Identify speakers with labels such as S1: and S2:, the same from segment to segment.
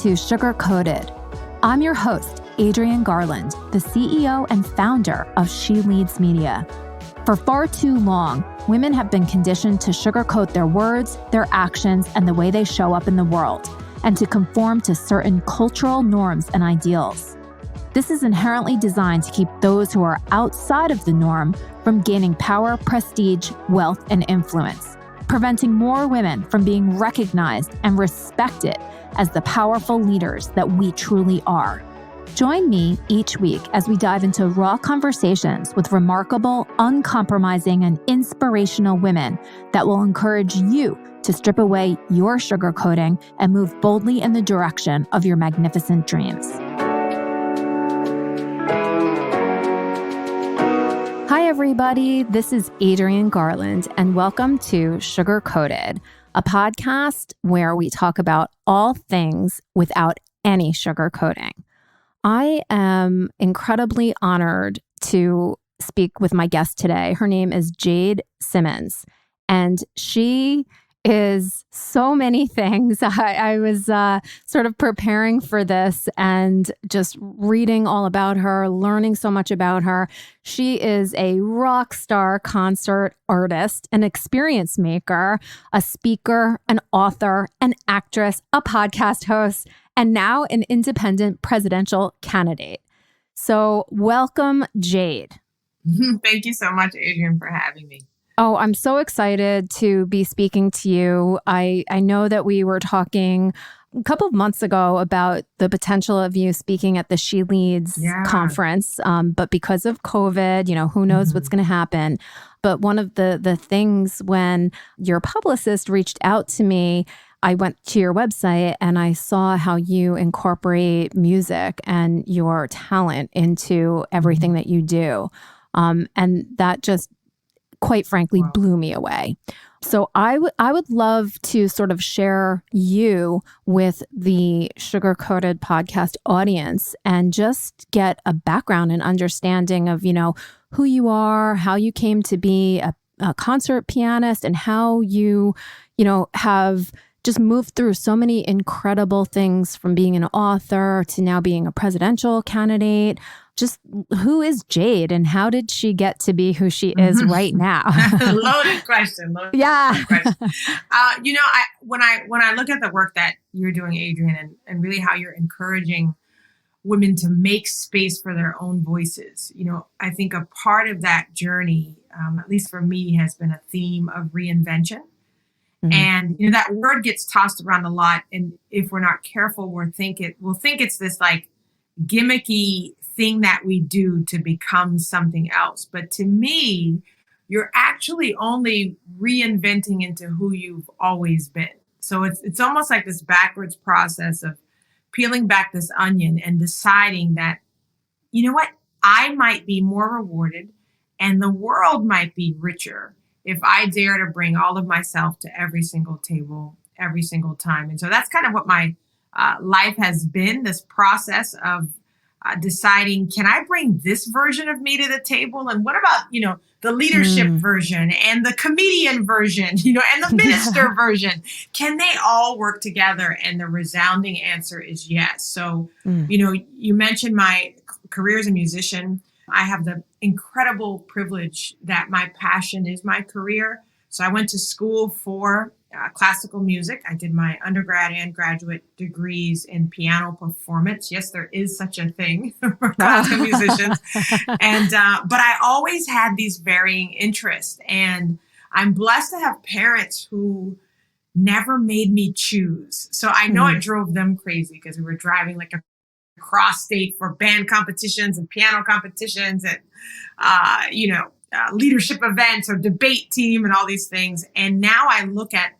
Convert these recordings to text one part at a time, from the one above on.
S1: to Sugar Coated. I'm your host, Adrienne Garland, the CEO and founder of She Leads Media. For far too long, women have been conditioned to sugarcoat their words, their actions, and the way they show up in the world, and to conform to certain cultural norms and ideals. This is inherently designed to keep those who are outside of the norm from gaining power, prestige, wealth, and influence, preventing more women from being recognized and respected as the powerful leaders that we truly are. Join me each week as we dive into raw conversations with remarkable, uncompromising, and inspirational women that will encourage you to strip away your sugarcoating and move boldly in the direction of your magnificent dreams. Hi, everybody. This is Adrienne Garland, and welcome to Sugar Coated, a podcast where we talk about all things without any sugarcoating. I am incredibly honored to speak with my guest today. Her name is Jade Simmons, and she is so many things. I was sort of preparing for this and just reading all about her, learning so much about her. She is a rock star concert artist, an experience maker, a speaker, an author, an actress, a podcast host, and now an independent presidential candidate. So welcome, Jade.
S2: Thank you so much, Adrienne, for having me.
S1: Oh, I'm so excited to be speaking to you. I know that we were talking a couple of months ago about the potential of you speaking at the She Leads conference. But because of COVID, who knows what's going to happen. But one of the things when your publicist reached out to me, I went to your website and I saw how you incorporate music and your talent into everything that you do. And that just quite frankly, blew me away. So I would love to sort of share you with the Sugar Coated podcast audience and just get a background and understanding of, who you are, how you came to be a concert pianist, and how you, have just moved through so many incredible things from being an author to now being a presidential candidate. Just who is Jade and how did she get to be who she is right now?
S2: Loaded question.
S1: Yeah.
S2: Question. When I look at the work that you're doing, Adrienne, and really how you're encouraging women to make space for their own voices, I think a part of that journey, at least for me, has been a theme of reinvention. Mm-hmm. And that word gets tossed around a lot, and if we're not careful, we'll think it's this like gimmicky thing that we do to become something else. But to me, you're actually only reinventing into who you've always been. So it's almost like this backwards process of peeling back this onion and deciding that, I might be more rewarded and the world might be richer if I dare to bring all of myself to every single table, every single time. And so that's kind of what my life has been, this process of deciding, can I bring this version of me to the table? And what about, the leadership version and the comedian version, and the minister version? Can they all work together? And the resounding answer is yes. So, you mentioned my career as a musician. I have the incredible privilege that my passion is my career. So I went to school for classical music. I did my undergrad and graduate degrees in piano performance. Yes, there is such a thing for classical musicians. And but I always had these varying interests. And I'm blessed to have parents who never made me choose. So I know it drove them crazy because we were driving like across state for band competitions and piano competitions and, leadership events or debate team and all these things. And now I look at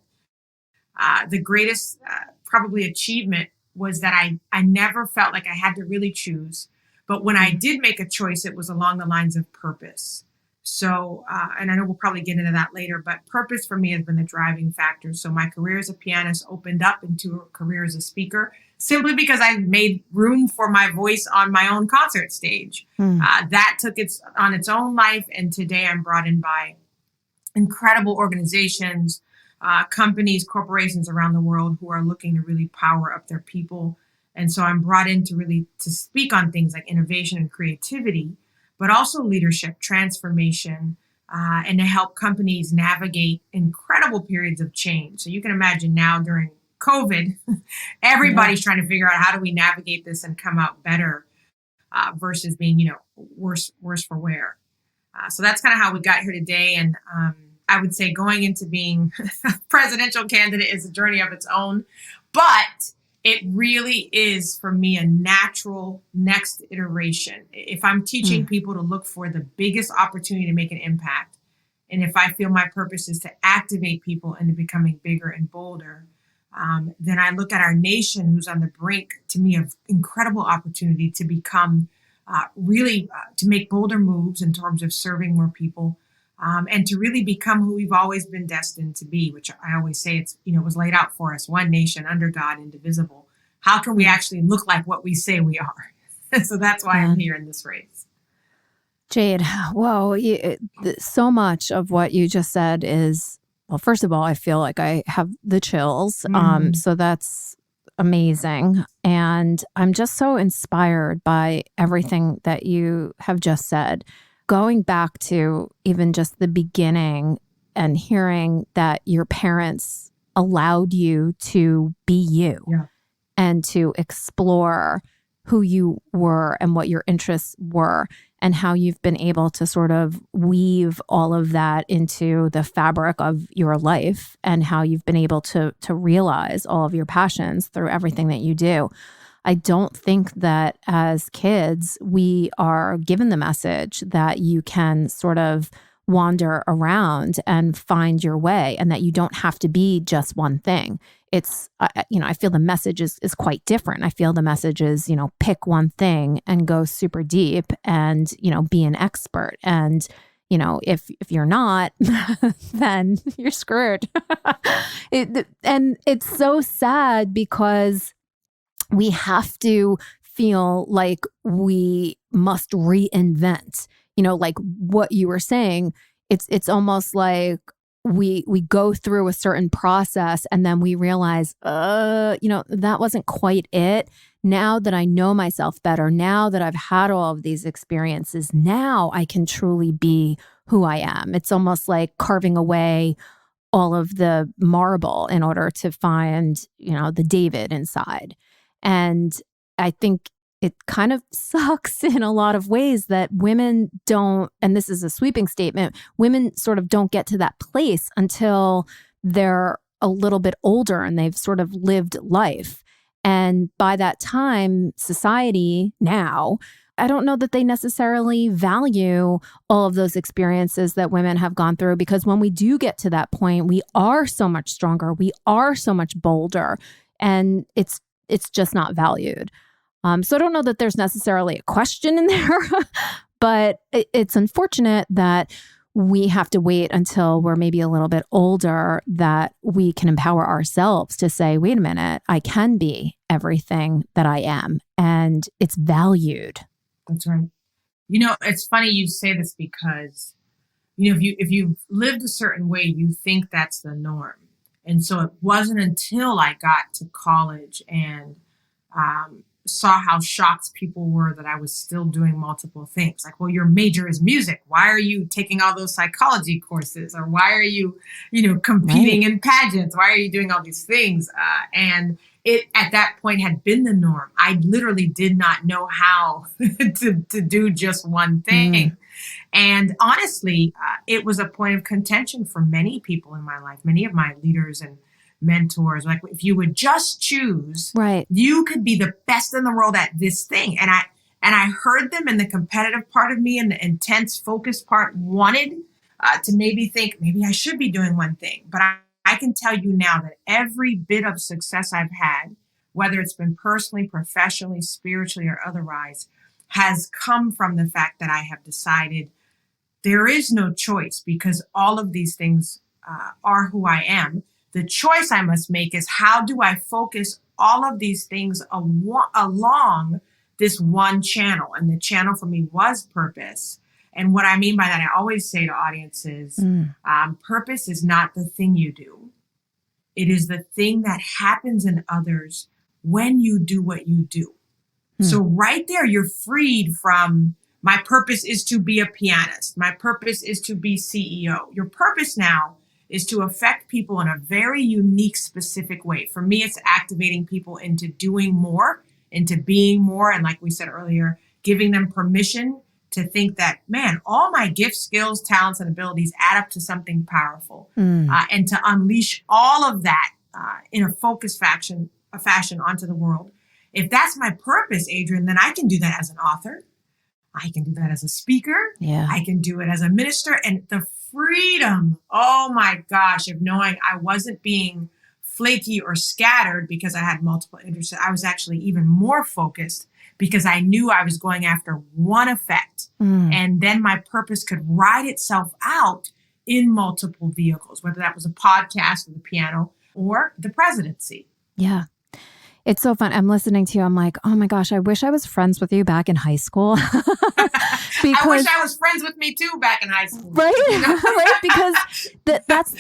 S2: the greatest probably achievement was that I never felt like I had to really choose. But when I did make a choice, it was along the lines of purpose. So, and I know we'll probably get into that later, but purpose for me has been the driving factor. So my career as a pianist opened up into a career as a speaker simply because I made room for my voice on my own concert stage. That took its own life. And today I'm brought in by incredible organizations, companies, corporations around the world who are looking to really power up their people And so I'm brought in to really to speak on things like innovation and creativity, but also leadership, transformation, and to help companies navigate incredible periods of change. So you can imagine now during COVID, everybody's trying to figure out how do we navigate this and come out better versus being, worse for wear. So that's kind of how we got here today. And I would say going into being a presidential candidate is a journey of its own, but it really is for me a natural next iteration. If I'm teaching people to look for the biggest opportunity to make an impact, and if I feel my purpose is to activate people into becoming bigger and bolder, then I look at our nation who's on the brink, to me, of incredible opportunity to become to make bolder moves in terms of serving more people, and to really become who we've always been destined to be, which I always say it was laid out for us, one nation under God, indivisible. How can we actually look like what we say we are? So that's why I'm here in this race.
S1: Jade, whoa, so much of what you just said is, well, first of all, I feel like I have the chills. So that's amazing. And I'm just so inspired by everything that you have just said. Going back to even just the beginning and hearing that your parents allowed you to be you and to explore who you were and what your interests were, and how you've been able to sort of weave all of that into the fabric of your life, and how you've been able to realize all of your passions through everything that you do. I don't think that as kids, we are given the message that you can sort of wander around and find your way, and that you don't have to be just one thing. It's, I feel the message is quite different. I feel the message is, pick one thing and go super deep and, be an expert. And, if you're not, then you're screwed. And it's so sad because we have to feel like we must reinvent, like what you were saying. It's almost like we go through a certain process and then we realize, that wasn't quite it. Now that I know myself better, now that I've had all of these experiences, now I can truly be who I am. It's almost like carving away all of the marble in order to find, the David inside. And I think it kind of sucks in a lot of ways that women don't, and this is a sweeping statement, women sort of don't get to that place until they're a little bit older and they've sort of lived life. And by that time, society now, I don't know that they necessarily value all of those experiences that women have gone through, because when we do get to that point, we are so much stronger, we are so much bolder, and it's just not valued. So I don't know that there's necessarily a question in there, but it's unfortunate that we have to wait until we're maybe a little bit older that we can empower ourselves to say, wait a minute, I can be everything that I am, and it's valued.
S2: That's right. It's funny you say this because, if you've lived a certain way, you think that's the norm. And so it wasn't until I got to college and saw how shocked people were that I was still doing multiple things. Like, well, your major is music. Why are you taking all those psychology courses? Or why are you, competing in pageants? Why are you doing all these things? And it, at that point, had been the norm. I literally did not know how to do just one thing. And honestly, it was a point of contention for many people in my life, many of my leaders and mentors. Like, if you would just choose, you could be the best in the world at this thing. And I heard them, and the competitive part of me and the intense focus part wanted to maybe think, maybe I should be doing one thing. But I can tell you now that every bit of success I've had, whether it's been personally, professionally, spiritually, or otherwise, has come from the fact that I have decided there is no choice, because all of these things are who I am. The choice I must make is, how do I focus all of these things along this one channel? And the channel for me was purpose. And what I mean by that, I always say to audiences, purpose is not the thing you do. It is the thing that happens in others when you do what you do. So right there, you're freed from my purpose is to be a pianist. My purpose is to be CEO. Your purpose now is to affect people in a very unique, specific way. For me, it's activating people into doing more, into being more. And like we said earlier, giving them permission to think that, man, all my gifts, skills, talents, and abilities add up to something powerful. And to unleash all of that in a focused fashion onto the world. If that's my purpose, Adrienne, then I can do that as an author. I can do that as a speaker.
S1: Yeah.
S2: I can do it as a minister. And the freedom, oh my gosh, of knowing I wasn't being flaky or scattered because I had multiple interests. I was actually even more focused because I knew I was going after one effect. And then my purpose could ride itself out in multiple vehicles, whether that was a podcast or the piano or the presidency.
S1: Yeah. It's so fun. I'm listening to you. I'm like, oh my gosh, I wish I was friends with you back in high school.
S2: I wish I was friends with me too back in high school.
S1: Right? You know? Right? Because that's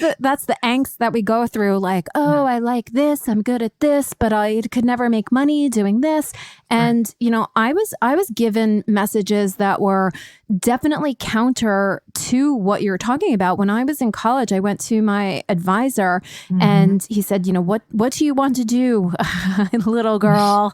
S1: the angst that we go through. Like, oh, I like this. I'm good at this, but I could never make money doing this. And, you know, I was given messages that were definitely counter to what you're talking about. When I was in college, I went to my advisor and he said, you know, what do you want to do, little girl?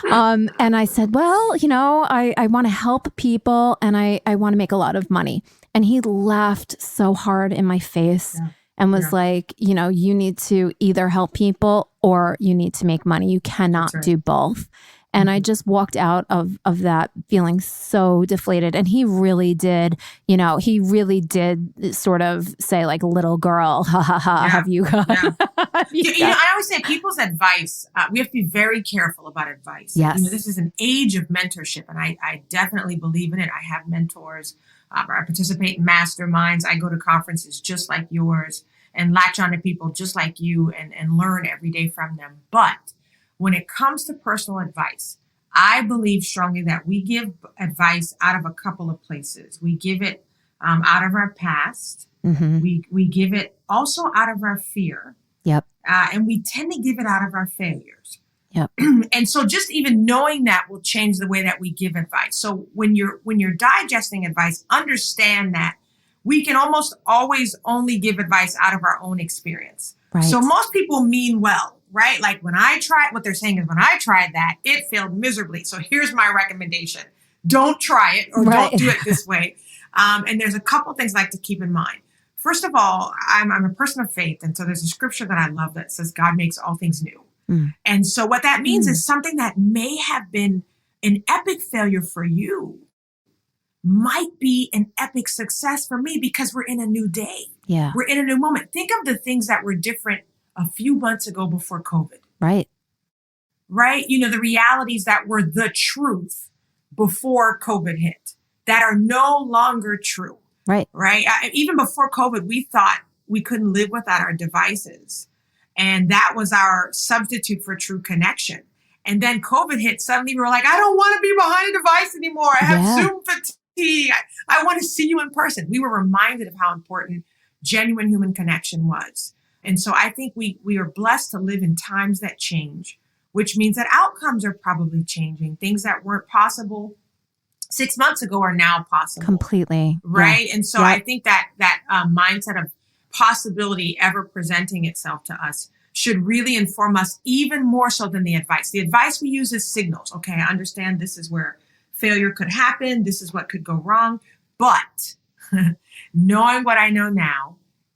S1: And I said, well, you know, I want to help people and I want to make a lot of money. And he laughed so hard in my face and was like, you know, you need to either help people or you need to make money. You cannot do both. And I just walked out of that feeling so deflated. And he really did, you know, sort of say like, little girl, ha ha ha, have you got?
S2: You know, I always say people's advice, we have to be very careful about advice.
S1: Yes.
S2: You know, this is an age of mentorship and I definitely believe in it. I have mentors. I participate in masterminds. I go to conferences just like yours and latch on to people just like you and learn every day from them. But when it comes to personal advice, I believe strongly that we give advice out of a couple of places. We give it out of our past. We give it also out of our fear.
S1: Yep.
S2: And we tend to give it out of our failures.
S1: Yep.
S2: And so just even knowing that will change the way that we give advice. So when you're digesting advice, understand that we can almost always only give advice out of our own experience.
S1: Right.
S2: So most people mean well, right? Like what they're saying is when I tried that, it failed miserably. So here's my recommendation. Don't try it or don't do it this way. And there's a couple things I like to keep in mind. First of all, I'm a person of faith. And so there's a scripture that I love that says God makes all things new. And so what that means is something that may have been an epic failure for you might be an epic success for me because we're in a new day.
S1: Yeah.
S2: We're in a new moment. Think of the things that were different a few months ago before COVID.
S1: Right.
S2: Right? You know, the realities that were the truth before COVID hit that are no longer true.
S1: Right.
S2: Right? Even before COVID, we thought we couldn't live without our devices. And that was our substitute for true connection. And then COVID hit. Suddenly we were like, I don't want to be behind a device anymore. I have Zoom fatigue. I want to see you in person. We were reminded of how important genuine human connection was. And so I think we are blessed to live in times that change, which means that outcomes are probably changing. Things that weren't possible 6 months ago are now possible.
S1: Completely.
S2: Right. And so I think that mindset of possibility ever presenting itself to us should really inform us even more so than the advice. The advice we use is signals. Okay, I understand this is where failure could happen. This is what could go wrong. But knowing what I know now,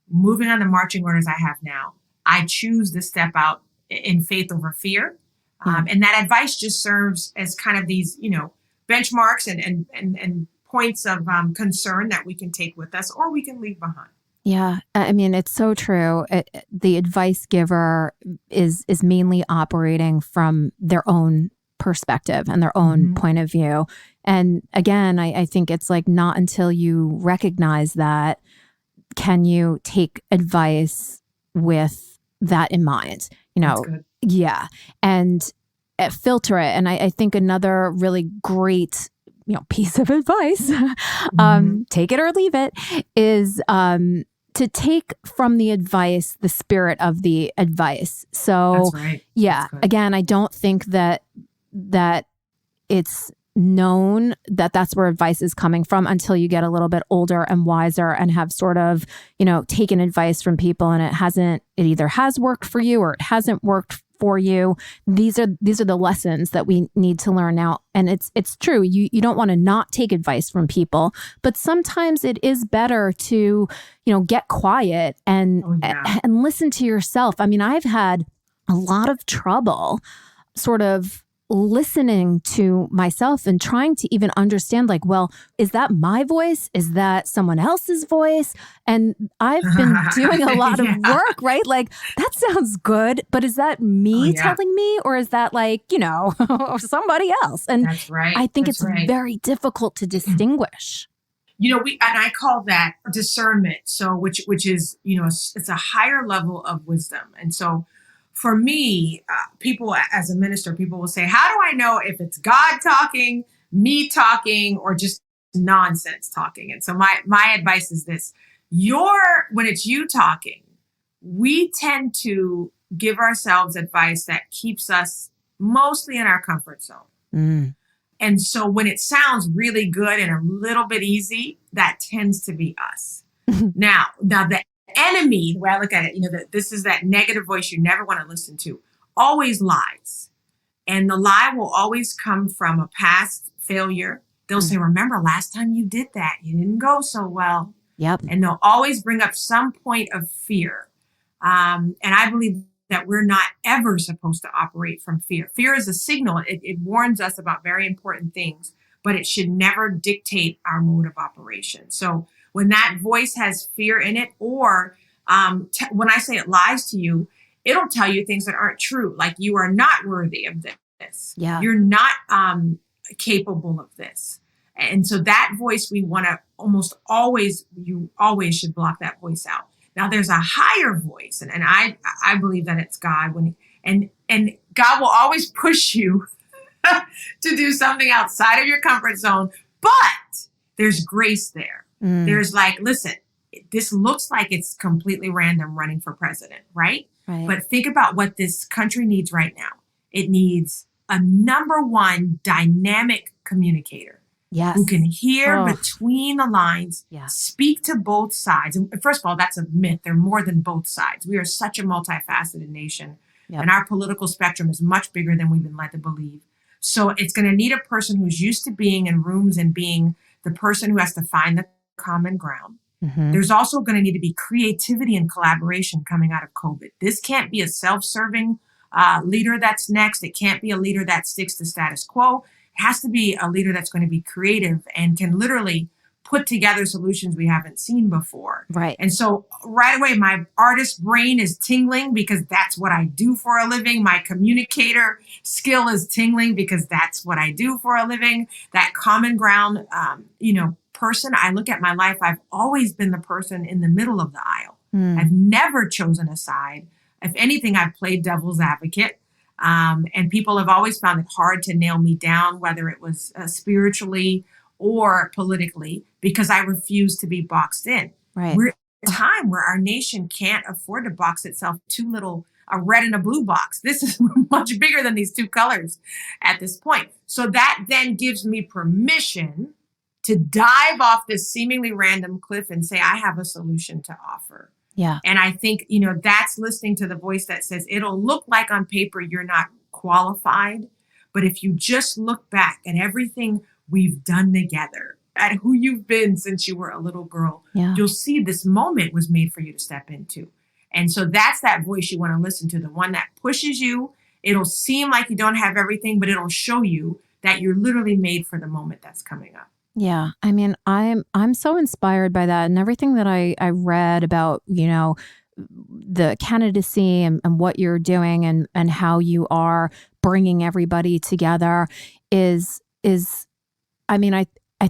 S2: moving on the marching orders I have now, I choose to step out in faith over fear. And that advice just serves as kind of these, you know, benchmarks and points of concern that we can take with us or we can leave behind.
S1: Yeah. I mean, it's so true. The advice giver is mainly operating from their own perspective and their own point of view. And again, I think it's like not until you recognize that can you take advice with that in mind, you know? Yeah. And filter it. And I think another really great, you know, piece of advice, take it or leave it, is to take from the advice the spirit of the advice. So
S2: That's right.
S1: yeah, again, I don't think that it's known that that's where advice is coming from until you get a little bit older and wiser and have sort of, taken advice from people and it either has worked for you or it hasn't worked for you. These are the lessons that we need to learn now. And it's true. You don't want to not take advice from people, but sometimes it is better to, get quiet and listen to yourself. I mean, I've had a lot of trouble sort of listening to myself and trying to even understand, like, well, is that my voice? Is that someone else's voice? And I've been doing a lot of work, right? Like, that sounds good, but is that me telling me, or is that like, somebody else? And
S2: that's right.
S1: I think it's very difficult to distinguish.
S2: And I call that discernment. So, which is, it's a higher level of wisdom. And so, for me, people, as a minister, people will say, how do I know if it's God talking, me talking, or just nonsense talking? And so my advice is this: when it's you talking, we tend to give ourselves advice that keeps us mostly in our comfort zone. Mm. And so when it sounds really good and a little bit easy, that tends to be us. Now the enemy, the way I look at it, this is that negative voice you never want to listen to, always lies. And the lie will always come from a past failure. They'll say, remember last time you did that, you didn't go so well.
S1: Yep.
S2: And they'll always bring up some point of fear. And I believe that we're not ever supposed to operate from fear. Fear is a signal. It warns us about very important things, but it should never dictate our mode of operation. So when that voice has fear in it, or when I say it lies to you, it'll tell you things that aren't true. Like, you are not worthy of this.
S1: Yeah.
S2: You're not capable of this. And so that voice, we want to you always should block that voice out. Now there's a higher voice, and I believe that it's God, and God will always push you to do something outside of your comfort zone, but there's grace there. There's like, listen, this looks like it's completely random running for president, right? But think about what this country needs right now. It needs a number one dynamic communicator.
S1: Yes.
S2: Who can hear between the lines, speak to both sides. And first of all, that's a myth. They're more than both sides. We are such a multifaceted nation, and our political spectrum is much bigger than we've been led to believe. So it's going to need a person who's used to being in rooms and being the person who has to find the common ground. Mm-hmm. There's also going to need to be creativity and collaboration coming out of COVID. This can't be a self-serving leader that's next. It can't be a leader that sticks to status quo. It has to be a leader that's going to be creative and can literally put together solutions we haven't seen before.
S1: Right.
S2: And so right away, my artist brain is tingling because that's what I do for a living. My communicator skill is tingling because that's what I do for a living. That common ground, person, I look at my life, I've always been the person in the middle of the aisle. I've never chosen a side. If anything, I've played devil's advocate. And people have always found it hard to nail me down, whether it was spiritually or politically, because I refuse to be boxed in.
S1: Right.
S2: We're at a time where our nation can't afford to box itself too little, a red and a blue box. This is much bigger than these two colors at this point. So that then gives me permission to dive off this seemingly random cliff and say, I have a solution to offer.
S1: Yeah.
S2: And I think, that's listening to the voice that says, it'll look like on paper you're not qualified. But if you just look back at everything we've done together, at who you've been since you were a little girl, you'll see this moment was made for you to step into. And so that's that voice you want to listen to, the one that pushes you. It'll seem like you don't have everything, but it'll show you that you're literally made for the moment that's coming up.
S1: Yeah. I mean, I'm so inspired by that, and everything that I read about, the candidacy and what you're doing and how you are bringing everybody together is, I mean, I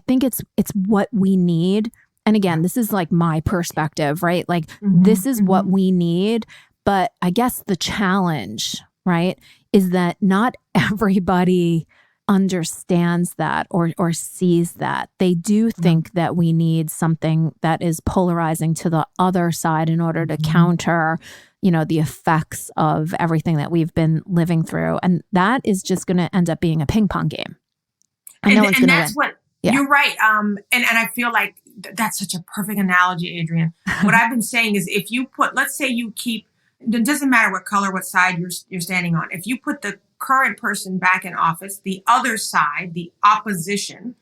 S1: think it's what we need. And again, this is like my perspective, right? Like this is what we need. But I guess the challenge, right, is that not everybody understands that or sees that. They do think that we need something that is polarizing to the other side in order to counter, the effects of everything that we've been living through. And that is just going to end up being a ping pong game. And no one's going to win.
S2: What you're right. And I feel like that's such a perfect analogy, Adrienne. What I've been saying is if you put, let's say you keep, it doesn't matter what color, what side you're standing on. If you put the current person back in office, the other side, the opposition,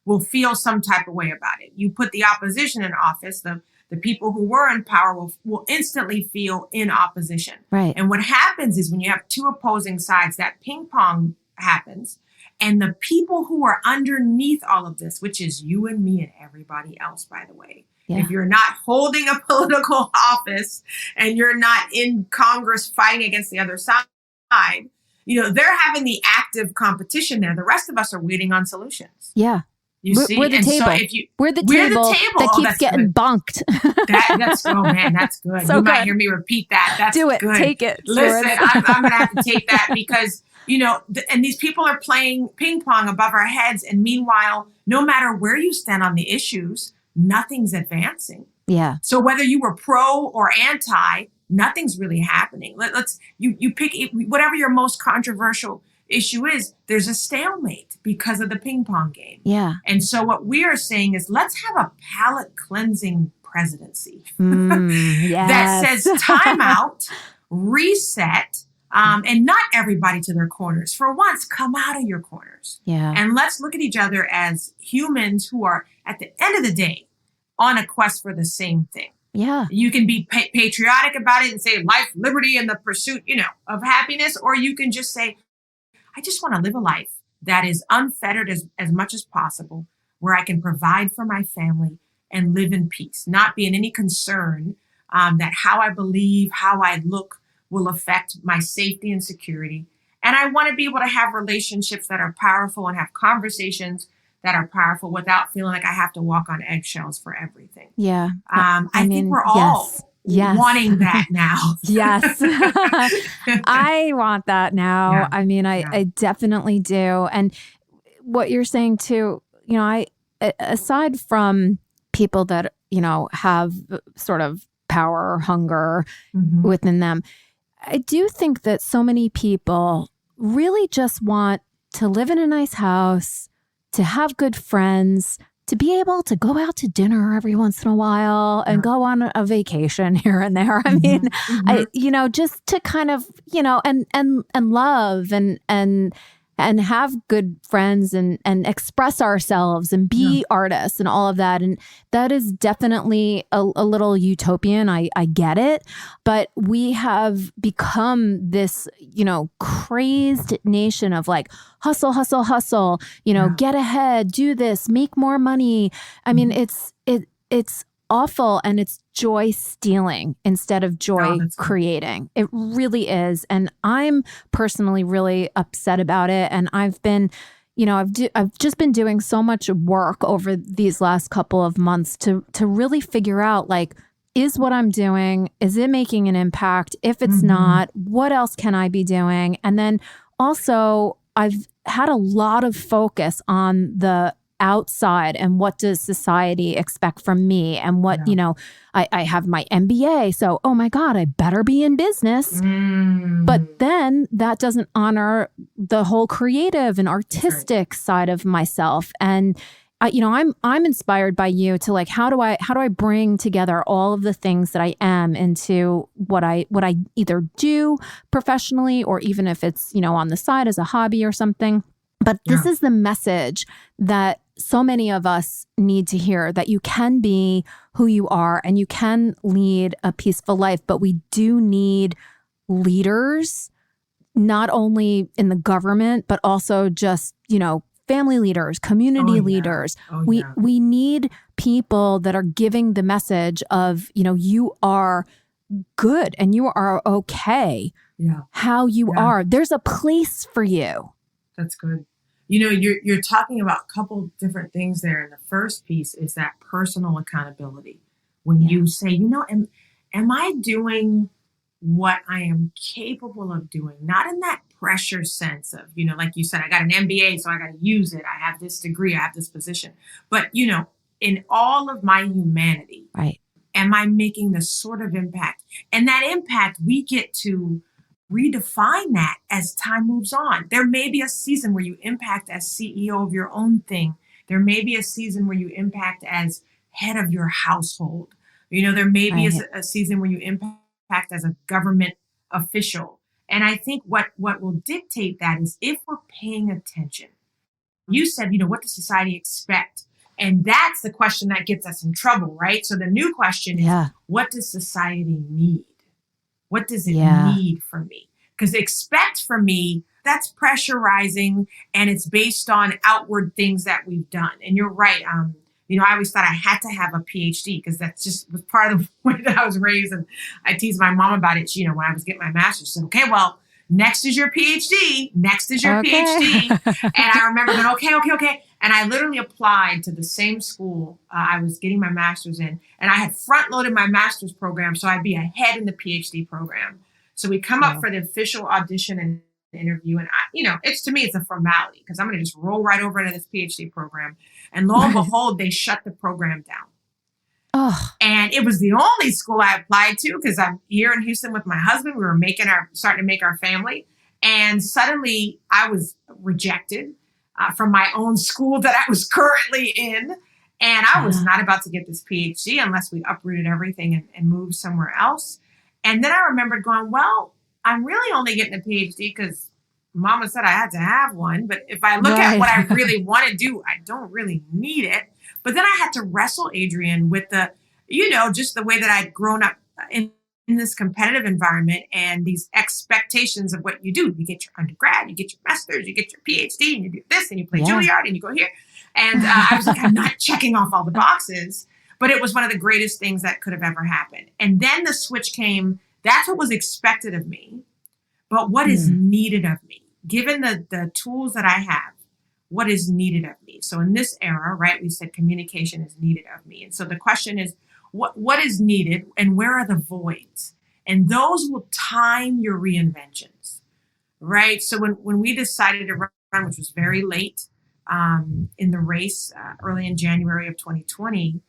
S2: will feel some type of way about it. You put the opposition in office, the people who were in power will instantly feel in opposition.
S1: Right.
S2: And what happens is when you have two opposing sides, that ping pong happens. And the people who are underneath all of this, which is you and me and everybody else, by the way, if you're not holding a political office and you're not in Congress fighting against the other side, they're having the active competition there. The rest of us are waiting on solutions.
S1: Yeah.
S2: We're
S1: the table. So we're the table that keeps getting bonked.
S2: That's good. So you might hear me repeat that. That's
S1: Do it.
S2: Good.
S1: Take it.
S2: Listen, I'm going to have to take that because, and these people are playing ping pong above our heads. And meanwhile, no matter where you stand on the issues, nothing's advancing.
S1: Yeah.
S2: So whether you were pro or anti, nothing's really happening. You pick whatever your most controversial issue is. There's a stalemate because of the ping pong game.
S1: Yeah.
S2: And so what we are saying is let's have a palate cleansing presidency
S1: yes.
S2: that says time out, reset, and not everybody to their corners. For once, come out of your corners.
S1: Yeah.
S2: And let's look at each other as humans who are, at the end of the day, on a quest for the same thing.
S1: Yeah.
S2: You can be patriotic about it and say life, liberty, and the pursuit, of happiness. Or you can just say, I just want to live a life that is unfettered as much as possible, where I can provide for my family and live in peace, not be in any concern that how I believe, how I look will affect my safety and security. And I want to be able to have relationships that are powerful and have conversations that are powerful without feeling like I have to walk on eggshells for everything.
S1: Yeah.
S2: I think we're all wanting that now.
S1: Yes. I want that now. Yeah. I mean, I definitely do. And what you're saying too, aside from people that, have sort of power, hunger within them, I do think that so many people really just want to live in a nice house, to have good friends, to be able to go out to dinner every once in a while and go on a vacation here and there. I mean, just to kind of, and love and have good friends and express ourselves and be artists and all of that. And that is definitely a little utopian. I get it. But we have become this, crazed nation of like hustle, hustle, hustle, get ahead, do this, make more money. I mean, it's awful, and it's joy stealing instead of joy creating. It really is. And I'm personally really upset about it. And I've been, I've just been doing so much work over these last couple of months to really figure out, like, is what I'm doing, is it making an impact? If it's not, what else can I be doing? And then also I've had a lot of focus on the outside and what does society expect from me, and what, I have my MBA. So, oh my God, I better be in business. But then that doesn't honor the whole creative and artistic side of myself. And I'm inspired by you to like, how do I bring together all of the things that I am into what I either do professionally, or even if it's, on the side as a hobby or something. But this is the message that so many of us need to hear, that you can be who you are and you can lead a peaceful life. But we do need leaders, not only in the government, but also just, family leaders, community leaders. We need people that are giving the message of, you are good and you are okay. How you are. There's a place for you.
S2: That's good. You're talking about a couple different things there. And the first piece is that personal accountability. When you say, am I doing what I am capable of doing? Not in that pressure sense of, like you said, I got an MBA, so I got to use it. I have this degree, I have this position. But, in all of my humanity,
S1: right,
S2: am I making the sort of impact? And that impact, we get to redefine that as time moves on. There may be a season where you impact as CEO of your own thing. There may be a season where you impact as head of your household. There may be
S1: right.
S2: a season where you impact as a government official. And I think what will dictate that is if we're paying attention. You said, what does society expect? And that's the question that gets us in trouble, right? So the new question is, what does society need? What does it need from me? Because expect from me, that's pressurizing, and it's based on outward things that we've done. And you're right. I always thought I had to have a PhD because that's just was part of the way that I was raised. And I teased my mom about it. When I was getting my master's, she said, okay, well, next is your PhD. Next is your PhD. And I remember going, okay. And I literally applied to the same school I was getting my master's in. And I had front loaded my master's program, so I'd be ahead in the PhD program. So we come up for the official audition and interview. And to me, it's a formality because I'm going to just roll right over into this PhD program. And lo and behold, they shut the program down.
S1: Oh.
S2: And it was the only school I applied to because I'm here in Houston with my husband. We were starting to make our family. And suddenly I was rejected from my own school that I was currently in. And I was not about to get this PhD unless we uprooted everything and moved somewhere else. And then I remembered going, well, I'm really only getting a PhD because Mama said I had to have one. But if I look at what I really want to do, I don't really need it. But then I had to wrestle, Adrienne, with the, just the way that I'd grown up in this competitive environment and these expectations of what you do. You get your undergrad, you get your master's, you get your PhD, and you do this, and you play Juilliard, and you go here. And I was like, I'm not checking off all the boxes. But it was one of the greatest things that could have ever happened. And then the switch came. That's what was expected of me. But what is needed of me? Given the tools that I have, what is needed of me? So in this era, right, we said communication is needed of me. And so the question is, what is needed and where are the voids? And those will time your reinventions, right? So when we decided to run, which was very late in the race, early in January of 2020,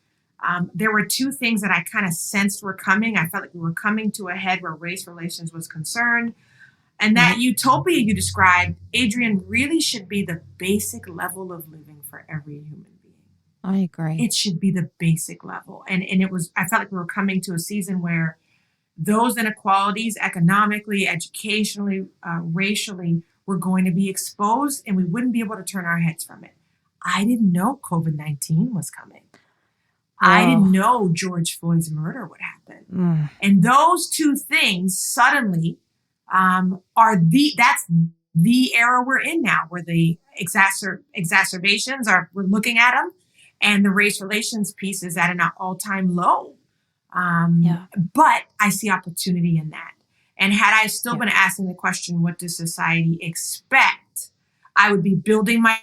S2: there were two things that I kind of sensed were coming. I felt like we were coming to a head where race relations was concerned. And that utopia you described, Adrienne, really should be the basic level of living for every human being.
S1: I agree.
S2: It should be the basic level. And I felt like we were coming to a season where those inequalities economically, educationally, racially were going to be exposed and we wouldn't be able to turn our heads from it. I didn't know COVID-19 was coming. I didn't know George Floyd's murder would happen. And those two things suddenly that's the era we're in now, where the exacerbations we're looking at them, and the race relations piece is at an all-time low. But I see opportunity in that. And had I still been asking the question, what does society expect? I would be building my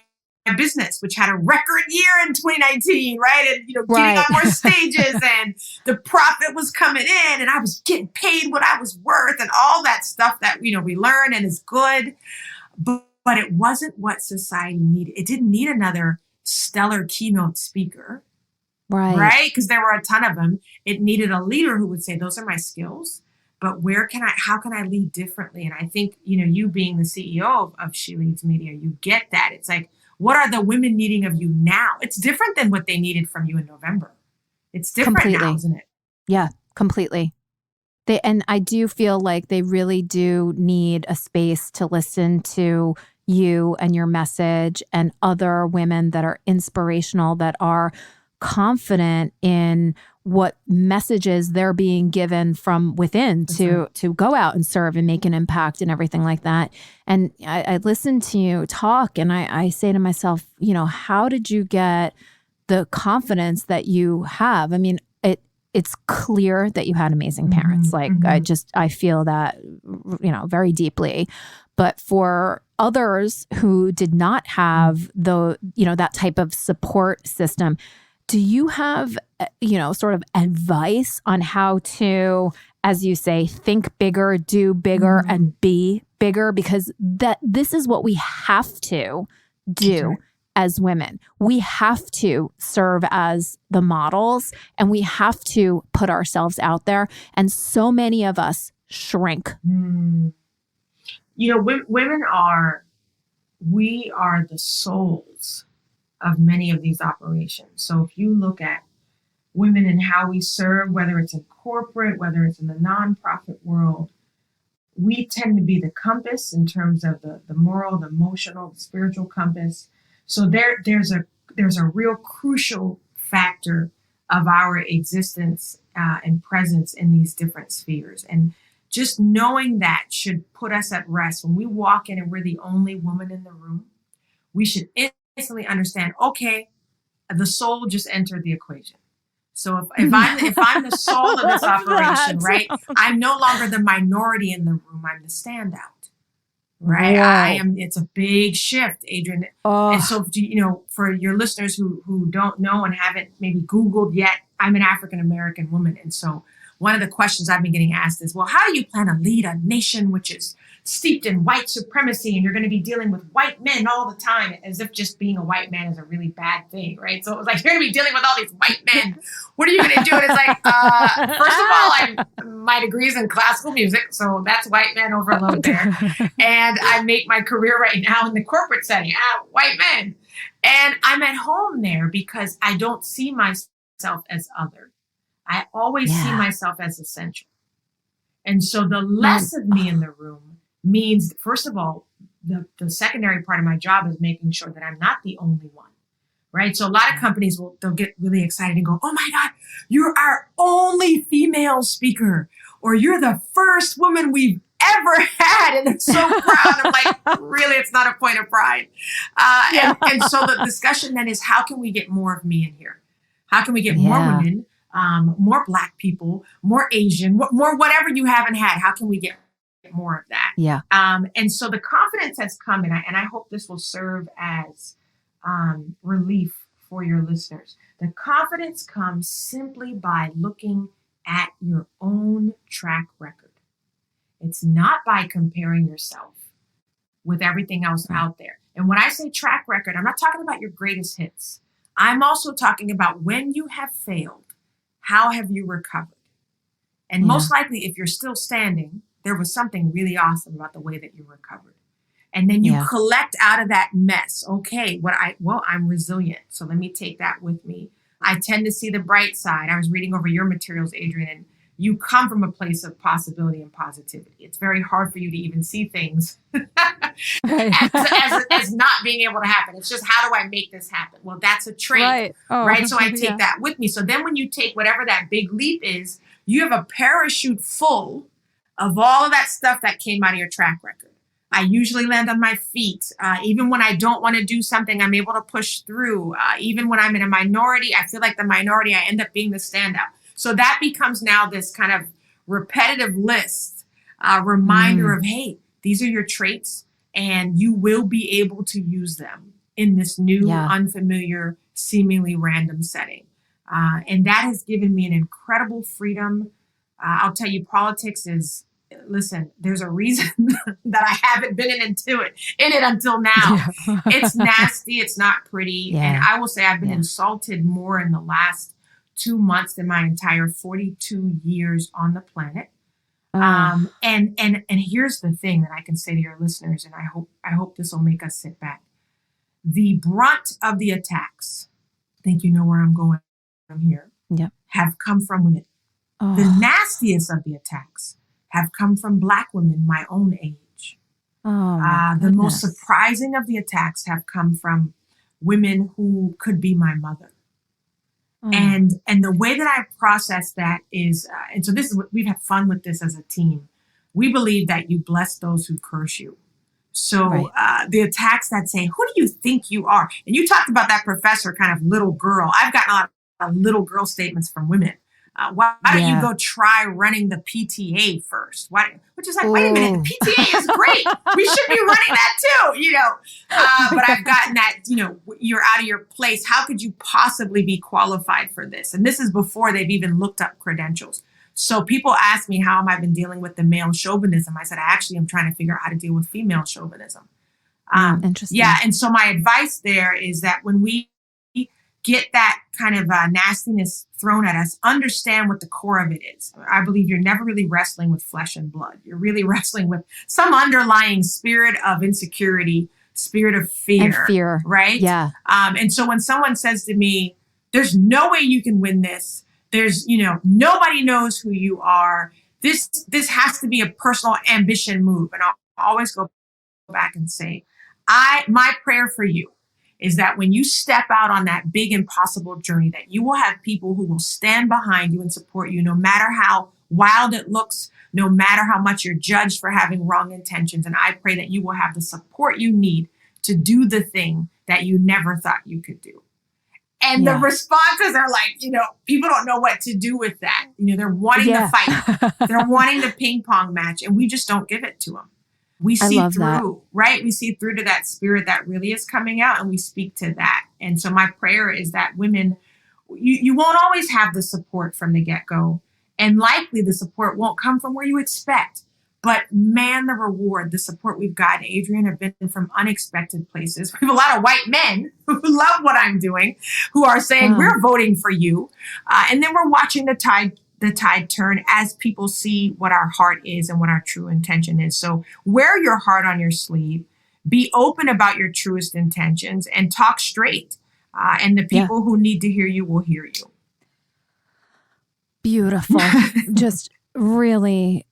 S2: business, which had a record year in 2019, right? And, getting on more stages and the profit was coming in and I was getting paid what I was worth and all that stuff that, we learn and is good. But it wasn't what society needed. It didn't need another stellar keynote speaker, right? Because there were a ton of them. It needed a leader who would say, those are my skills, but how can I lead differently? And I think, you being the CEO of She Leads Media, you get that. It's like, what are the women needing of you now? It's different than what they needed from you in November. It's different now, isn't it?
S1: Yeah, completely. And I do feel like they really do need a space to listen to you and your message and other women that are inspirational, that are confident in what messages they're being given from within to go out and serve and make an impact and everything like that. And I listen to you talk and I say to myself, how did you get the confidence that you have? I mean, it's clear that you had amazing parents. I feel that, very deeply. But for others who did not have that type of support system, Do you have, sort of advice on how to, as you say, think bigger, do bigger, and be bigger? Because this is what we have to do as women. We have to serve as the models, and we have to put ourselves out there. And so many of us shrink.
S2: We are the souls of many of these operations. So if you look at women and how we serve, whether it's in corporate, whether it's in the nonprofit world, we tend to be the compass in terms of the moral, the emotional, the spiritual compass. So there's a real crucial factor of our existence and presence in these different spheres. And just knowing that should put us at rest. When we walk in and we're the only woman in the room, we should instantly understand, okay, the soul just entered the equation. So if I'm the soul of this operation, right, I'm no longer the minority in the room, I'm the standout, right?
S1: Wow.
S2: It's a big shift, Adrienne. And so, for your listeners who don't know and haven't maybe Googled yet, I'm an African-American woman. And so one of the questions I've been getting asked is, well, how do you plan to lead a nation which is steeped in white supremacy and you're going to be dealing with white men all the time, as if just being a white man is a really bad thing, right? So it was like, you're going to be dealing with all these white men. What are you going to do? And it's like, first of all, my degree is in classical music, so that's white man overload there. And I make my career right now in the corporate setting, white men. And I'm at home there because I don't see myself as other. I always see myself as essential. And so the less of me in the room means, first of all, the secondary part of my job is making sure that I'm not the only one, right? So a lot of companies they'll get really excited and go, oh my God, you're our only female speaker, or you're the first woman we've ever had. And they're so proud. I'm like, really, it's not a point of pride. And so the discussion then is, how can we get more of me in here? How can we get more women? More Black people, more Asian, more whatever you haven't had. How can we get more of that?
S1: Yeah.
S2: And so the confidence has come, and I hope this will serve as relief for your listeners. The confidence comes simply by looking at your own track record. It's not by comparing yourself with everything else out there. And when I say track record, I'm not talking about your greatest hits. I'm also talking about when you have failed. How have you recovered? And most likely, if you're still standing, there was something really awesome about the way that you recovered. And then you collect out of that mess. Okay, I'm resilient. So let me take that with me. I tend to see the bright side. I was reading over your materials, Adrienne, and you come from a place of possibility and positivity. It's very hard for you to even see things as not being able to happen. It's just, how do I make this happen? Well, that's a trait, right? So I take that with me. So then when you take whatever that big leap is, you have a parachute full of all of that stuff that came out of your track record. I usually land on my feet. Even when I don't want to do something, I'm able to push through. Even when I'm in a minority, I feel like the minority, I end up being the standout. So that becomes now this kind of repetitive list, reminder of, hey, these are your traits and you will be able to use them in this new, unfamiliar, seemingly random setting. And that has given me an incredible freedom. I'll tell you, politics is, listen, there's a reason that I haven't been in it until now. It's nasty. It's not pretty. And I will say I've been insulted more in the last 2 months than my entire 42 years on the planet. And here's the thing that I can say to your listeners, and I hope this will make us sit back. The brunt of the attacks, I think you know where I'm going from here, have come from women. The nastiest of the attacks have come from Black women my own age. The most surprising of the attacks have come from women who could be my mother. And the way that I process that is, and so this is what we've had fun with this as a team. We believe that you bless those who curse you. So the attacks that say, who do you think you are? And you talked about that professor kind of little girl. I've gotten a lot of little girl statements from women. Why don't you go try running the PTA first? Which is like, wait a minute, the PTA is great. We should be running that too, But I've gotten that, you're out of your place. How could you possibly be qualified for this? And this is before they've even looked up credentials. So people ask me, how have I been dealing with the male chauvinism? I said, I actually am trying to figure out how to deal with female chauvinism.
S1: Interesting.
S2: Yeah. And so my advice there is that when we get that kind of nastiness thrown at us, understand what the core of it is. I believe you're never really wrestling with flesh and blood. You're really wrestling with some underlying spirit of insecurity, spirit of fear. Right?
S1: Yeah.
S2: And so when someone says to me, there's no way you can win this. There's, nobody knows who you are. This has to be a personal ambition move. And I'll always go back and say, my prayer for you is that when you step out on that big impossible journey, that you will have people who will stand behind you and support you, no matter how wild it looks, no matter how much you're judged for having wrong intentions. And I pray that you will have the support you need to do the thing that you never thought you could do. And the responses are like, people don't know what to do with that. They're wanting the fight. They're wanting the ping pong match, and we just don't give it to them. We see through, right? We see through to that spirit that really is coming out, and we speak to that. And so my prayer is that women, you won't always have the support from the get-go, and likely the support won't come from where you expect. But man, the reward, the support we've gotten, Adrienne, have been from unexpected places. We have a lot of white men who love what I'm doing, who are saying, we're voting for you. And then we're watching the tide turn as people see what our heart is and what our true intention is. So wear your heart on your sleeve, be open about your truest intentions, and talk straight. And the people who need to hear you will hear you.
S1: Beautiful. Just really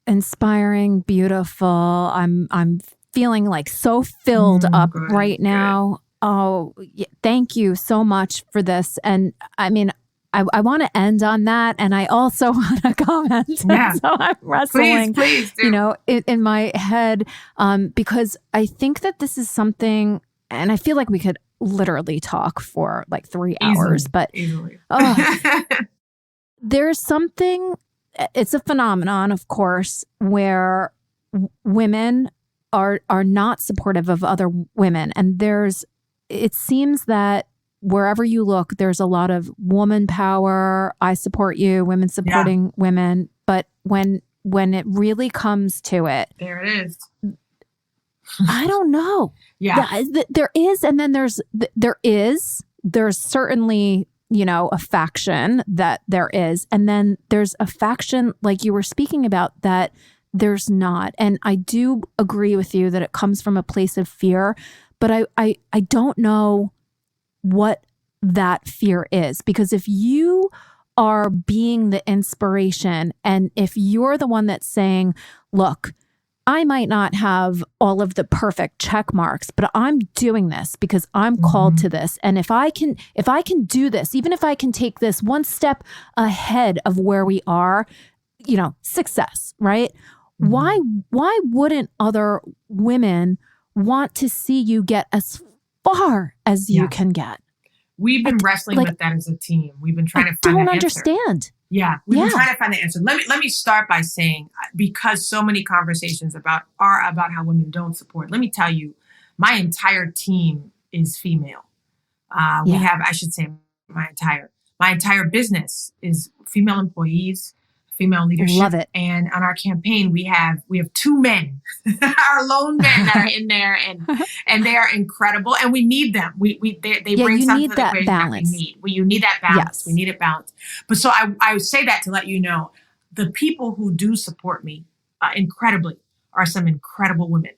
S1: inspiring, beautiful. I'm feeling like so filled up right now. Oh, thank you so much for this. And I mean, I want to end on that. And I also want to comment. Yeah. So I'm wrestling, please do. In my head, because I think that this is something, and I feel like we could literally talk for like 3 hours, but there's something, it's a phenomenon, of course, where women are not supportive of other women. And it seems that wherever you look, there's a lot of woman power. I support you, women supporting women. But when it really comes to it,
S2: there it is.
S1: I don't know. There is, and then there's certainly, a faction that there is. And then there's a faction, like you were speaking about, that there's not. And I do agree with you that it comes from a place of fear, but I don't know what that fear is. Because if you are being the inspiration, and if you're the one that's saying, look, I might not have all of the perfect check marks, but I'm doing this because I'm called to this. And if I can do this, even if I can take this one step ahead of where we are, success, right? Why wouldn't other women want to see you get as far as you can get?
S2: We've been wrestling with that as a team. We've been trying to find an answer.
S1: I don't understand.
S2: Yeah, we've been trying to find the answer. Let me start by saying, because so many conversations about how women don't support. Let me tell you, my entire team is female. We have, I should say, my entire business is female employees, female leadership.
S1: Love it.
S2: And on our campaign, we have 2 men, our lone men that are in there, and they are incredible. And we need them. They bring something to the equation that we need. You need that balance. Yes. We need it balanced. But so I would say that to let you know, the people who do support me incredibly are some incredible women.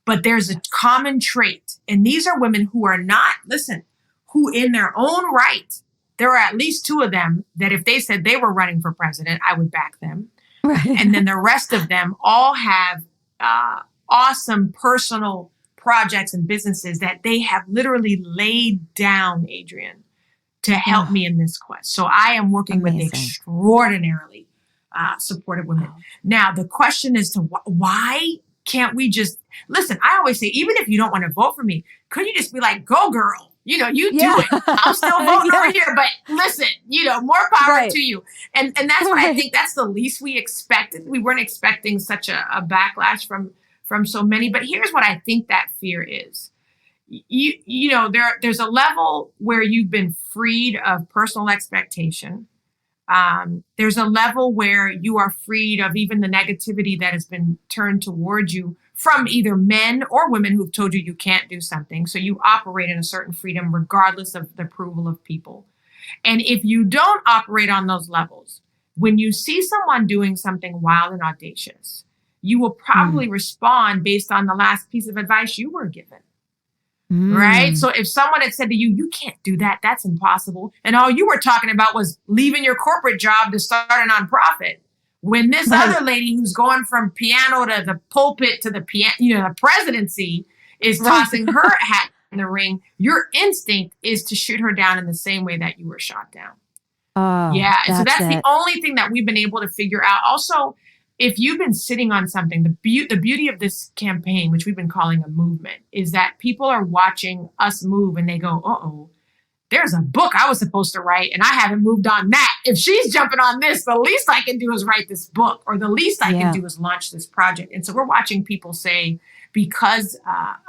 S2: But there's a common trait, and these are women who are not, who in their own right, there are at least 2 of them that if they said they were running for president, I would back them. Right. And then the rest of them all have awesome personal projects and businesses that they have literally laid down, Adrienne, to help me in this quest. So I am working with extraordinarily supportive women. Now, the question is why can't we just, I always say, even if you don't want to vote for me, could you just be like, go girl? You do it. I'm still voting over here, but listen, more power to you. And that's what I think that's the least we expected. We weren't expecting such a backlash from so many. But here's what I think that fear is. There's a level where you've been freed of personal expectation. There's a level where you are freed of even the negativity that has been turned towards you from either men or women who've told you can't do something. So you operate in a certain freedom regardless of the approval of people. And if you don't operate on those levels, when you see someone doing something wild and audacious, you will probably respond based on the last piece of advice you were given. Right? So if someone had said to you, you can't do that, that's impossible. And all you were talking about was leaving your corporate job to start a nonprofit. When this other lady who's going from piano to the pulpit to the the presidency is tossing her hat in the ring, your instinct is to shoot her down in the same way that you were shot down. So that's the only thing that we've been able to figure out. Also, if you've been sitting on something, the beauty of this campaign, which we've been calling a movement, is that people are watching us move and they go, uh-oh, there's a book I was supposed to write and I haven't moved on that. If she's jumping on this, the least I can do is write this book, or the least I can do is launch this project. And so we're watching people say, because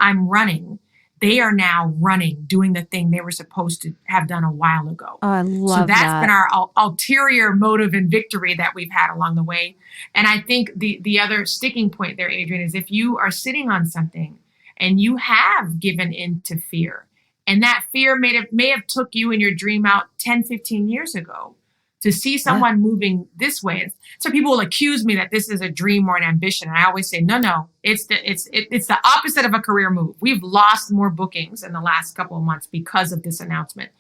S2: I'm running, they are now running, doing the thing they were supposed to have done a while ago.
S1: Oh, I love
S2: so that's been our ulterior motive and victory that we've had along the way. And I think the other sticking point there, Adrienne, is if you are sitting on something and you have given in to fear, and that fear may have took you and your dream out 10, 15 years ago, to see someone moving this way. So people will accuse me that this is a dream or an ambition. And I always say, no, it's the opposite of a career move. We've lost more bookings in the last couple of months because of this announcement.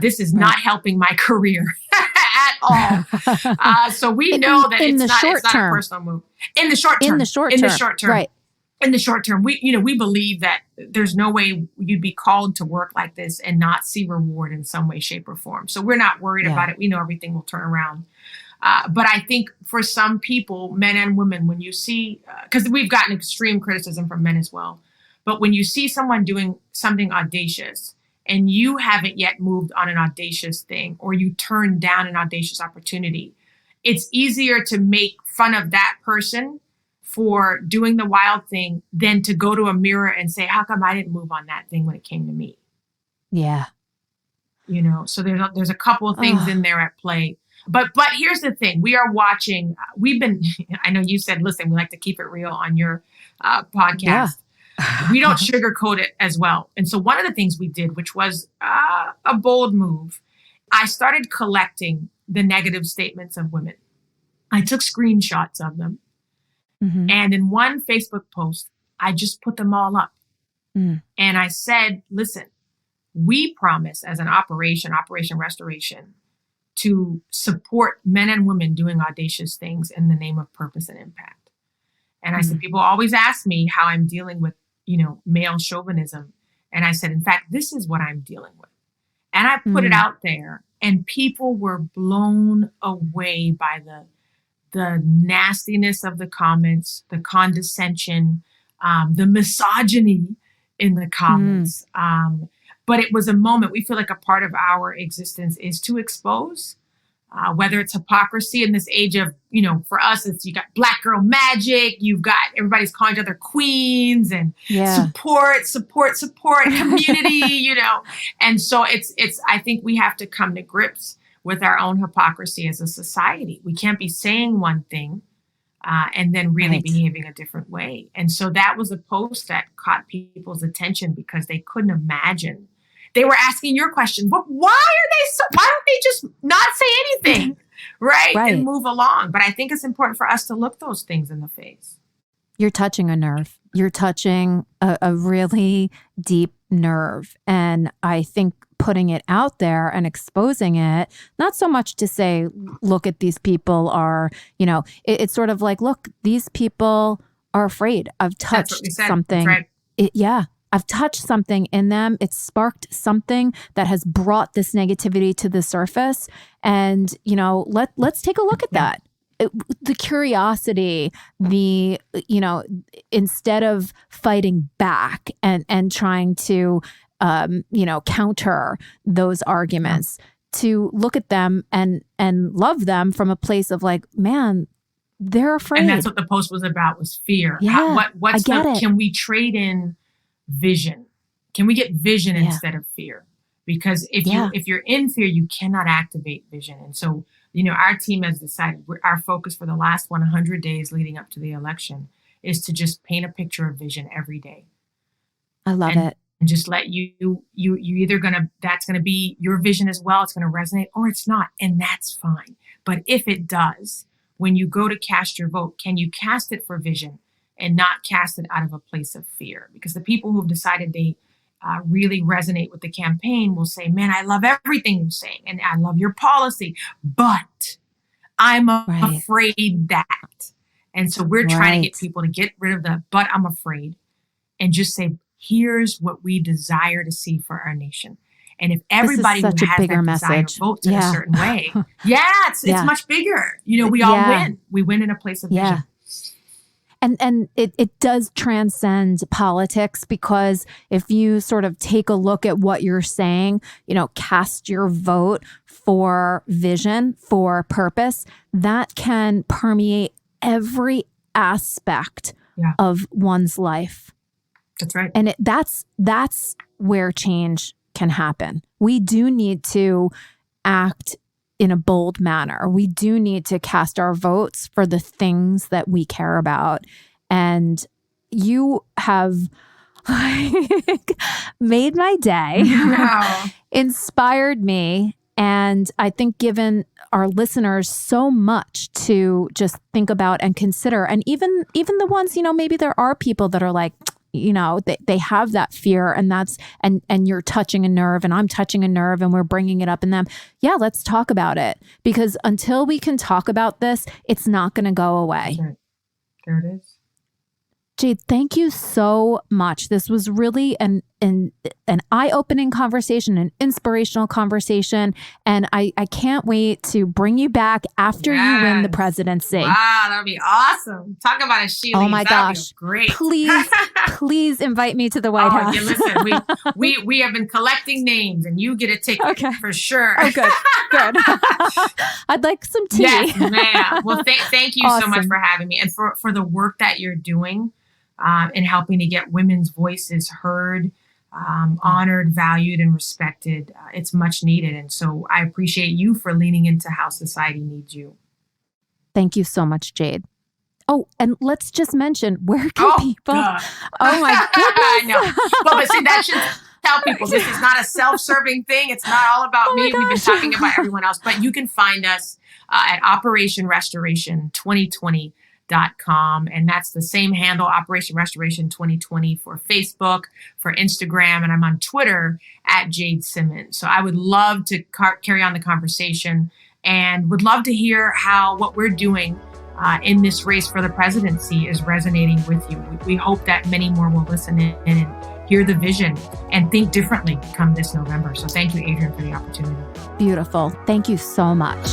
S2: This is not helping my career at all. So we know that it's not a personal move. In the short term. Right. In the short term, we believe that there's no way you'd be called to work like this and not see reward in some way, shape, or form. So we're not worried about it. We know everything will turn around. But I think for some people, men and women, when you see, because we've gotten extreme criticism from men as well, but when you see someone doing something audacious and you haven't yet moved on an audacious thing, or you turn down an audacious opportunity, it's easier to make fun of that person for doing the wild thing than to go to a mirror and say, how come I didn't move on that thing when it came to me?
S1: Yeah.
S2: So there's a couple of things in there at play. But here's the thing. We are watching. I know you said, listen, we like to keep it real on your podcast. Yeah. We don't sugarcoat it as well. And so one of the things we did, which was a bold move, I started collecting the negative statements of women. I took screenshots of them. Mm-hmm. And in one Facebook post, I just put them all up. And I said, listen, we promise as an Operation Restoration, to support men and women doing audacious things in the name of purpose and impact. And I said, people always ask me how I'm dealing with, male chauvinism. And I said, in fact, this is what I'm dealing with. And I put it out there, and people were blown away by the nastiness of the comments, the condescension, the misogyny in the comments. But it was a moment. We feel like a part of our existence is to expose, whether it's hypocrisy in this age of, for us, it's you got black girl magic, you've got everybody's calling each other queens, and support, community, And so it's, I think we have to come to grips with our own hypocrisy as a society. We can't be saying one thing and then really behaving a different way. And so that was a post that caught people's attention because they couldn't imagine. They were asking your question, but why don't they just not say anything, right? And move along. But I think it's important for us to look those things in the face.
S1: You're touching a nerve. You're touching a really deep nerve. And I think putting it out there and exposing it, not so much to say, look at these people are, it's sort of like, look, these people are afraid. I've touched something. That's right. I've touched something in them. It's sparked something that has brought this negativity to the surface. And, let's take a look at that. The curiosity, instead of fighting back and trying to counter those arguments, to look at them and love them from a place of like, man, they're afraid.
S2: And that's what the post was about, was fear.
S1: Yeah,
S2: Can we trade in vision? Can we get vision instead of fear? Because if you're in fear, you cannot activate vision. And so, our team has decided our focus for the last 100 days leading up to the election is to just paint a picture of vision every day.
S1: I love it.
S2: And just let you either that's gonna be your vision as well. It's gonna resonate, or it's not, and that's fine. But if it does, when you go to cast your vote, can you cast it for vision and not cast it out of a place of fear? Because the people who've decided they really resonate with the campaign will say, man, I love everything you're saying, and I love your policy, but I'm afraid that. And so we're trying to get people to get rid of the but I'm afraid and just say, here's what we desire to see for our nation. And if everybody who has that desire votes in a certain way, it's much bigger. We all win. We win in a place of vision.
S1: And it does transcend politics, because if you sort of take a look at what you're saying, cast your vote for vision, for purpose, that can permeate every aspect of one's life.
S2: That's right.
S1: And that's where change can happen. We do need to act in a bold manner. We do need to cast our votes for the things that we care about. And you have made my day, inspired me, and I think given our listeners so much to just think about and consider. And even the ones, maybe there are people that are like, they have that fear, and and you're touching a nerve, and I'm touching a nerve, and we're bringing it up in them. Yeah, let's talk about it, because until we can talk about this, it's not going to go away.
S2: That's right. There it is.
S1: Jade, thank you so much. This was really an eye-opening conversation, an inspirational conversation, and I can't wait to bring you back after you win the presidency.
S2: Wow, that would be awesome. Talk about a Sheila.
S1: Oh my gosh.
S2: Great.
S1: Please invite me to the White House.
S2: Yeah, listen, we have been collecting names, and you get a ticket for sure.
S1: Oh, good. I'd like some tea.
S2: Yes, ma'am. Well, thank you so much for having me, and for the work that you're doing. And helping to get women's voices heard, honored, valued, and respected. It's much needed. And so I appreciate you for leaning into how society needs you.
S1: Thank you so much, Jade. Oh, and let's just mention, where can people...
S2: God.
S1: Oh, my goodness.
S2: I know. Well, but see, that should tell people this is not a self-serving thing. It's not all about me. We've been talking about everyone else. But you can find us at Operation Restoration 2020. .com, and that's the same handle, Operation Restoration 2020, for Facebook, for Instagram, and I'm on Twitter at Jade Simmons. So I would love to carry on the conversation, and would love to hear how what we're doing in this race for the presidency is resonating with you. We hope that many more will listen in and hear the vision and think differently come this November. So thank you, Adrienne, for the opportunity.
S1: Beautiful. Thank you so much.